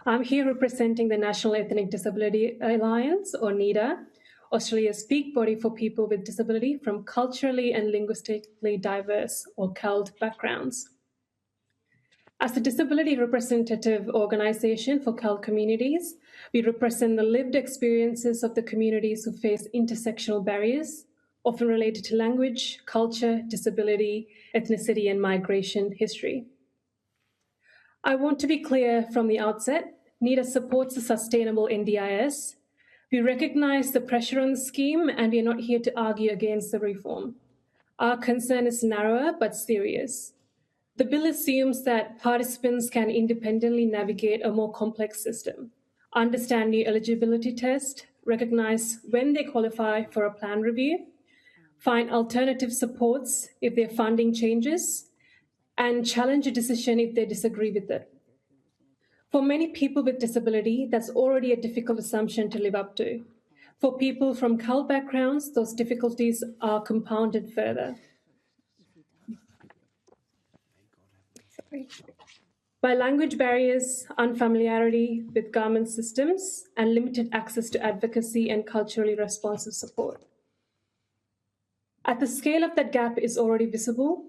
I'm here representing the National Ethnic Disability Alliance, or NEDA, Australia's peak body for people with disability from culturally and linguistically diverse, or CALD, backgrounds. As a disability representative organisation for CALD communities, we represent the lived experiences of the communities who face intersectional barriers, often related to language, culture, disability, ethnicity, and migration history. I want to be clear from the outset, NEDA supports a sustainable NDIS. We recognise the pressure on the scheme, and we are not here to argue against the reform. Our concern is narrower but serious. The bill assumes that participants can independently navigate a more complex system, understand new eligibility tests, recognise when they qualify for a plan review, find alternative supports if their funding changes, and challenge a decision if they disagree with it. For many people with disability, that's already a difficult assumption to live up to. For people from CALD backgrounds, those difficulties are compounded further. By language barriers, unfamiliarity with government systems, and limited access to advocacy and culturally responsive support. At the scale of that gap is already visible.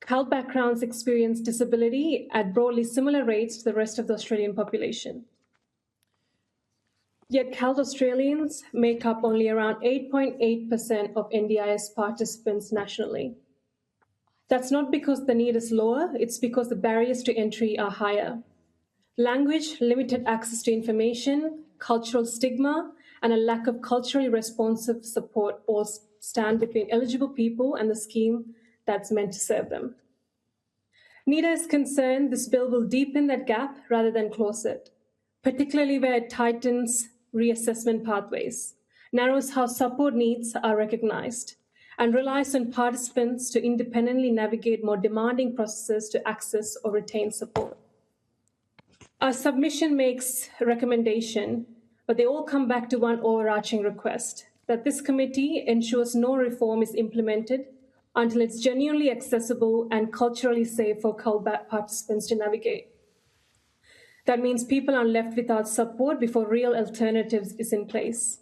CALD backgrounds experience disability at broadly similar rates to the rest of the Australian population. Yet CALD Australians make up only around 8.8% of NDIS participants nationally. That's not because the need is lower, it's because the barriers to entry are higher. Language, limited access to information, cultural stigma, and a lack of culturally responsive support all stand between eligible people and the scheme that's meant to serve them. NEDA is concerned this bill will deepen that gap rather than close it, particularly where it tightens reassessment pathways, narrows how support needs are recognised, and relies on participants to independently navigate more demanding processes to access or retain support. Our submission makes a recommendation, but they all come back to one overarching request, that this committee ensures no reform is implemented until it's genuinely accessible and culturally safe for CALD participants to navigate. That means people are left without support before real alternatives is in place.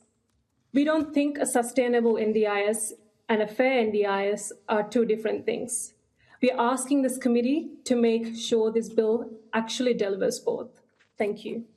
We don't think a sustainable NDIS and a fair NDIS are two different things. We are asking this committee to make sure this bill actually delivers both. Thank you.